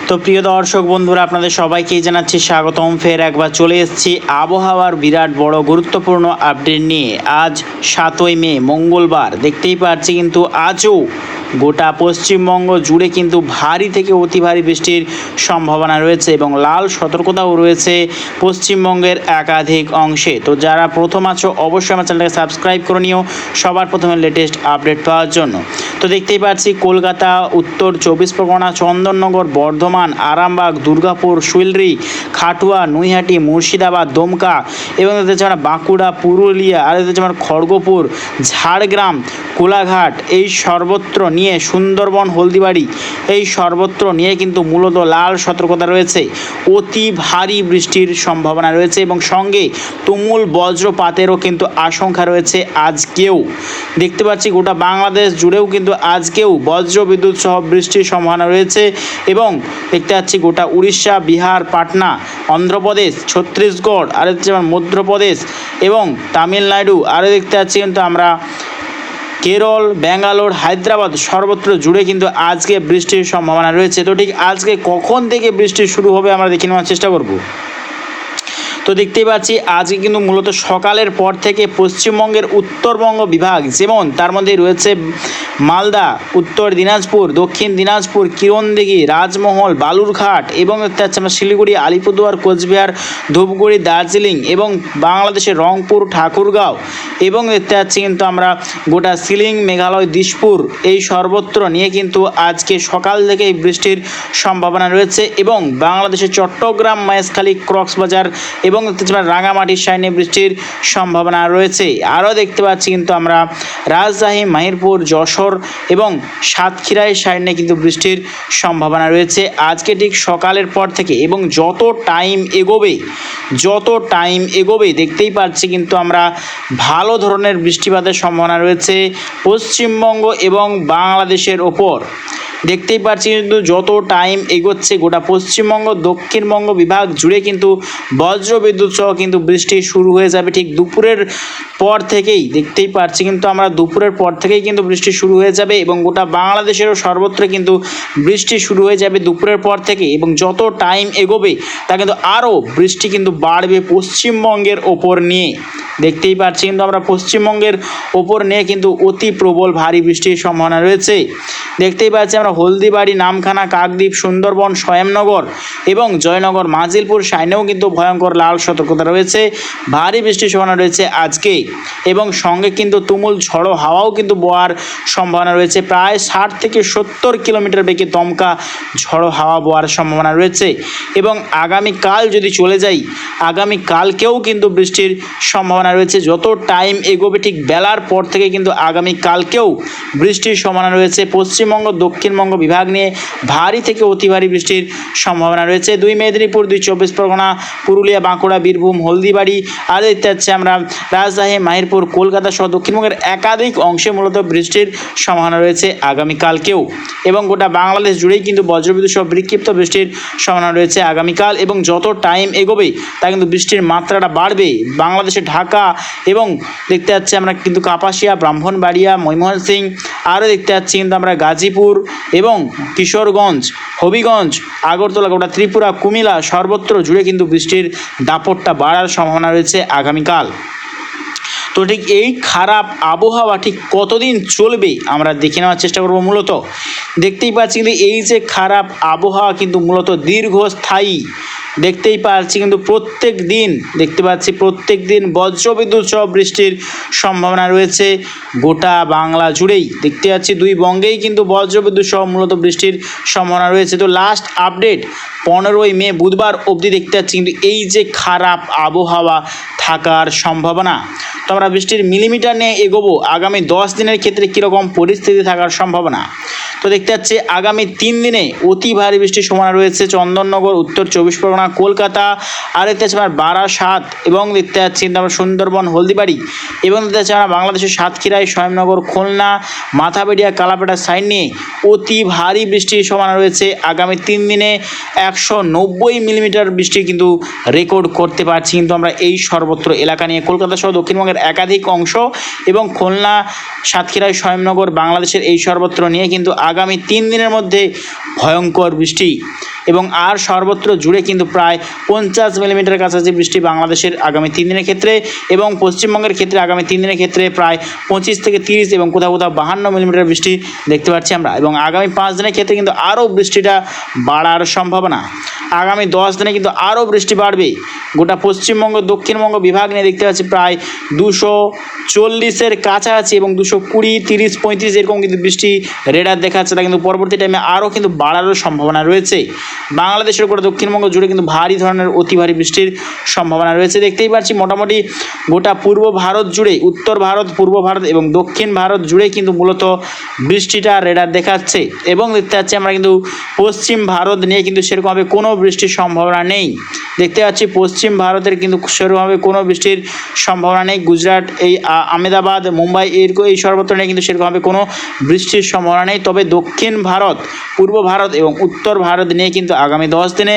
তো প্রিয় দর্শক বন্ধুরা, আপনাদের সবাইকেই জানাচ্ছি স্বাগতম। ফের একবার চলে এসেছি আবহাওয়ার বিরাট বড় গুরুত্বপূর্ণ আপডেট নিয়ে। আজ 7ই মে মঙ্গলবার। দেখতেই পাচ্ছি কিন্তু আজও গোটা পশ্চিমবঙ্গ জুড়ে কিন্তু ভারী থেকে অতি ভারী বৃষ্টির সম্ভাবনা রয়েছে এবং লাল সতর্কতাও রয়েছে পশ্চিমবঙ্গের একাধিক অংশে। তো যারা প্রথম আছো অবশ্যই আমার চ্যানেলটাকে সাবস্ক্রাইব করে নিও সবার প্রথমে লেটেস্ট আপডেট পাওয়ার জন্য। তো দেখতেই পাচ্ছি কলকাতা, উত্তর 24 পরগনা, চন্দননগর, বর্ধমান, আরামবাগ, দুর্গাপুর, শিলিগুড়ি, খাটুয়া, নৈহাটি, মুর্শিদাবাদ, দমকা এবং এছাড়া বাঁকুড়া, পুরুলিয়া আর এছাড়া খড়গপুর, ঝাড়গ্রাম, কোলাঘাট এই সর্বত্র নিয়ে সুন্দরবন, হলদিবাড়ি এই সর্বত্র নিয়ে কিন্তু মূলত লাল সতর্কতা রয়েছে। অতি ভারী বৃষ্টির সম্ভাবনা রয়েছে এবং সঙ্গে তুমুল বজ্রপাতেরও কিন্তু আশঙ্কা রয়েছে। আজকেও দেখতে পাচ্ছি গোটা বাংলাদেশ জুড়েও কিন্তু আজকেও বজ্র বিদ্যুৎ সহ বৃষ্টির সম্ভাবনা রয়েছে এবং দেখতে পাচ্ছি গোটা উড়িষ্যা, বিহার, পাটনা, অন্ধ্রপ্রদেশ, ছত্তিশগড় আর যেমন মধ্যপ্রদেশ এবং তামিলনাড়ু আরও দেখতে পাচ্ছি কিন্তু আমরা কেরল, ব্যাঙ্গালোর, হায়দ্রাবাদ সর্বত্র জুড়ে কিন্তু আজকে বৃষ্টির সম্ভাবনা রয়েছে। তো ঠিক আজকে কখন থেকে বৃষ্টি শুরু হবে আমরা দেখে নেওয়ার চেষ্টা করব। তো দেখতেই পাচ্ছি আজকে কিন্তু মূলত সকালের পর থেকে পশ্চিমবঙ্গের উত্তরবঙ্গ বিভাগ, যেমন তার মধ্যে রয়েছে মালদা, উত্তর দিনাজপুর, দক্ষিণ দিনাজপুর, কিরণদিঘি, রাজমহল, বালুরঘাট এবং দেখতে পাচ্ছি আমরা শিলিগুড়ি, আলিপুরদুয়ার, কোচবিহার, ধূপগুড়ি, দার্জিলিং এবং বাংলাদেশের রংপুর, ঠাকুরগাঁও এবং দেখতে পাচ্ছি কিন্তু আমরা গোটা শিলিং, মেঘালয়, দিশপুর এই সর্বত্র নিয়ে কিন্তু আজকে সকাল থেকেই বৃষ্টির সম্ভাবনা রয়েছে এবং বাংলাদেশের চট্টগ্রাম, মহেশখালী, কক্সবাজার এবং রাঙামাটির সাইনে বৃষ্টির সম্ভাবনা রয়েছে। আরও দেখতে পাচ্ছি কিন্তু আমরা রাজশাহী, মাহিরপুর, যশোর এবং সাতক্ষীরার সাইনে কিন্তু বৃষ্টির সম্ভাবনা রয়েছে আজকে ঠিক সকালের পর থেকে। এবং যত টাইম এগোবে দেখতেই পাচ্ছি কিন্তু আমরা ভালো ধরনের বৃষ্টিপাতের সম্ভাবনা রয়েছে পশ্চিমবঙ্গ এবং বাংলাদেশের ওপর। দেখতেই পাচ্ছি কিন্তু যত টাইম এগোচ্ছে গোটা পশ্চিমবঙ্গ, দক্ষিণবঙ্গ বিভাগ জুড়ে কিন্তু বজ্রবিদ্যুৎ সহ কিন্তু বৃষ্টি শুরু হয়ে যাবে ঠিক দুপুরের পর থেকেই। দেখতেই পাচ্ছি কিন্তু আমরা দুপুরের পর থেকেই কিন্তু বৃষ্টি শুরু হয়ে যাবে এবং গোটা বাংলাদেশেরও সর্বত্র কিন্তু বৃষ্টি শুরু হয়ে যাবে দুপুরের পর থেকে। এবং যত টাইম এগোবে তা কিন্তু আরও বৃষ্টি কিন্তু বাড়বে পশ্চিমবঙ্গের ওপর নিয়ে। দেখতেই পাচ্ছি কিন্তু আমরা পশ্চিমবঙ্গের ওপর নিয়ে কিন্তু অতি প্রবল ভারী বৃষ্টির সম্ভাবনা রয়েছে। দেখতেই পাচ্ছি আমরা হলদিবাড়ি, নামখানা, কাকদ্বীপ, সুন্দরবন, স্বয়ংনগর এবং জয়নগর, মাজিলপুর সাইনেও কিন্তু ভয়ঙ্কর লাল সতর্কতা রয়েছে। ভারী বৃষ্টির সম্ভাবনা রয়েছে আজকে এবং সঙ্গে কিন্তু তুমুল ঝড়ো হাওয়াও কিন্তু বওয়ার সম্ভাবনা রয়েছে। প্রায় 60 থেকে 70 কিলোমিটার বেগে দমকা ঝড়ো হাওয়া বওয়ার সম্ভাবনা রয়েছে। এবং আগামীকাল যদি চলে যাই, আগামীকালকেও কিন্তু বৃষ্টির সম্ভাবনা রয়েছে। যত টাইম এগোবে ঠিক বেলার পর থেকে কিন্তু আগামীকালকেও বৃষ্টির সম্ভাবনা রয়েছে পশ্চিমবঙ্গ, দক্ষিণবঙ্গ বিভাগ নিয়ে ভারী থেকে অতি ভারী বৃষ্টির সম্ভাবনা রয়েছে। 2 মেদিনীপুর, 2 24 পরগনা, পুরুলিয়া, বাঁকুড়া, বীরভূম, হলদিবাড়ি আর দেখতে পাচ্ছি আমরা রাজশাহী, মাহিরপুর, কলকাতা সহ দক্ষিণবঙ্গের একাধিক অংশে মূলত বৃষ্টির সম্ভাবনা রয়েছে আগামীকালকেও। এবং গোটা বাংলাদেশ জুড়েই কিন্তু বজ্রবিদ্যুৎ সহ বিক্ষিপ্ত বৃষ্টির সম্ভাবনা রয়েছে আগামীকাল। এবং যত টাইম এগোবে তা কিন্তু বৃষ্টির মাত্রাটা বাড়বে। বাংলাদেশে ঢাকা এবং দেখতে পাচ্ছি আমরা কিন্তু কাপাসিয়া, ব্রাহ্মণবাড়িয়া, ময়মনসিংহ আরও দেখতে পাচ্ছি কিন্তু আমরা গাজীপুর এবং কিশোরগঞ্জ, হবিগঞ্জ, আগরতলা, গোটা ত্রিপুরা, কুমিল্লা সর্বত্র জুড়ে কিন্তু বৃষ্টির দাপটটা বাড়ার সম্ভাবনা রয়েছে আগামীকাল। তো ঠিক এই খারাপ আবহাওয়া ঠিক কতদিন চলবে আমরা দেখে নেওয়ার চেষ্টা করব। মূলত দেখতেই পাচ্ছি কিন্তু এই যে খারাপ আবহাওয়া কিন্তু মূলত দীর্ঘস্থায়ী। দেখতেই পাচ্ছি কিন্তু প্রত্যেক দিন বজ্রবিদ্যুৎ সহ বৃষ্টির সম্ভাবনা রয়েছে গোটা বাংলা জুড়েই। দেখতে পাচ্ছি 2 বঙ্গেই কিন্তু বজ্রবিদ্যুৎ সহ মূলত বৃষ্টির সম্ভাবনা রয়েছে। তো লাস্ট আপডেট 15ই মে বুধবার অবধি দেখতে পাচ্ছি কিন্তু এই যে খারাপ আবহাওয়া থাকার সম্ভাবনা। তো আমরা বৃষ্টির মিলিমিটার নিয়ে এগোবো আগামী 10 দিনের ক্ষেত্রে কীরকম পরিস্থিতি থাকার সম্ভাবনা। তো দেখতে পাচ্ছি আগামী 3 দিনে অতি ভারী বৃষ্টির সম্ভাবনা রয়েছে চন্দননগর, উত্তর 24 পরগনা, কলকাতা আর দেখতে পাচ্ছি আমরা বারাসাত এবং দেখতে পাচ্ছি আমরা সুন্দরবন, হলদিবাড়ি এবং দেখতে পাচ্ছি আমরা বাংলাদেশের সাতক্ষীরায়, স্বয়ংনগর, খুলনা, মাথাবেড়িয়া, কালাপেটা সাইড নিয়ে অতি ভারী বৃষ্টির সম্ভাবনা রয়েছে। আগামী 3 দিনে 190 মিলিমিটার বৃষ্টি কিন্তু রেকর্ড করতে পারছি কিন্তু আমরা এই সর্বত্র এলাকা নিয়ে কলকাতা সহ দক্ষিণবঙ্গের একাধিক অংশ এবং খুলনা, সাতক্ষীরায়, স্বয়ংনগর, বাংলাদেশের এই সর্বত্র নিয়ে কিন্তু আগামী 3 দিনের মধ্যে ভয়ঙ্কর বৃষ্টি এবং আর সর্বত্র জুড়ে কিন্তু প্রায় 50 মিলিমিটার কাছাকাছি বৃষ্টি বাংলাদেশের আগামী 3 দিনের ক্ষেত্রে এবং পশ্চিমবঙ্গের ক্ষেত্রে আগামী 3 দিনের ক্ষেত্রে প্রায় 25 থেকে 30 এবং কোথাও কোথাও 52 মিলিমিটার বৃষ্টি দেখতে পাচ্ছি আমরা এবং আগামী 5 দিনের ক্ষেত্রে কিন্তু আরও বৃষ্টিটা বাড়ার সম্ভাবনা। আগামী 10 দিনে কিন্তু আরও বৃষ্টি বাড়বে। গোটা পশ্চিমবঙ্গ দক্ষিণবঙ্গ বিভাগ নিয়ে দেখতে পাচ্ছি প্রায় 240-এর কাছাকাছি এবং 220, 30, 35 এরকম কিন্তু বৃষ্টি রেডার দেখাচ্ছে, তা কিন্তু পরবর্তী টাইমে আরও কিন্তু বাড়ারও সম্ভাবনা রয়েছে। বাংলাদেশের উপরে দক্ষিণবঙ্গ জুড়ে কিন্তু ভারী ধরনের অতি ভারী বৃষ্টির সম্ভাবনা রয়েছে। দেখতেই পাচ্ছি মোটামুটি গোটা পূর্ব ভারত জুড়ে, উত্তর ভারত, পূর্ব ভারত এবং দক্ষিণ ভারত জুড়ে কিন্তু মূলত বৃষ্টিটা রেডার দেখাচ্ছে এবং দেখতে পাচ্ছি আমরা কিন্তু পশ্চিম ভারত নিয়ে কিন্তু সেরকমভাবে কোনো বৃষ্টির সম্ভাবনা নেই। দেখতে পাচ্ছি পশ্চিম ভারতের কিন্তু সেরকমভাবে কোনো বৃষ্টির সম্ভাবনা নেই। গুজরাট, এই আহমেদাবাদ, মুম্বাই এই সর্বত্র নিয়ে কিন্তু সেরকমভাবে কোনো বৃষ্টির সম্ভাবনা নেই। তবে দক্ষিণ ভারত, পূর্ব ভারত এবং উত্তর ভারত নিয়ে কিন্তু আগামী 10 দিনে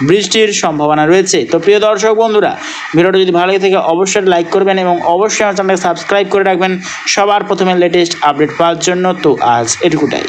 বৃষ্টির সম্ভাবনা রয়েছে। তো প্রিয় দর্শক বন্ধুরা, ভিডিওটি যদি ভালো লাগে থাকে অবশ্যই লাইক করবেন এবং অবশ্যই আমার চ্যানেলকে সাবস্ক্রাইব করে রাখবেন সবার প্রথমে লেটেস্ট আপডেট পাওয়ার জন্য। তো আজ এটুকুটাই।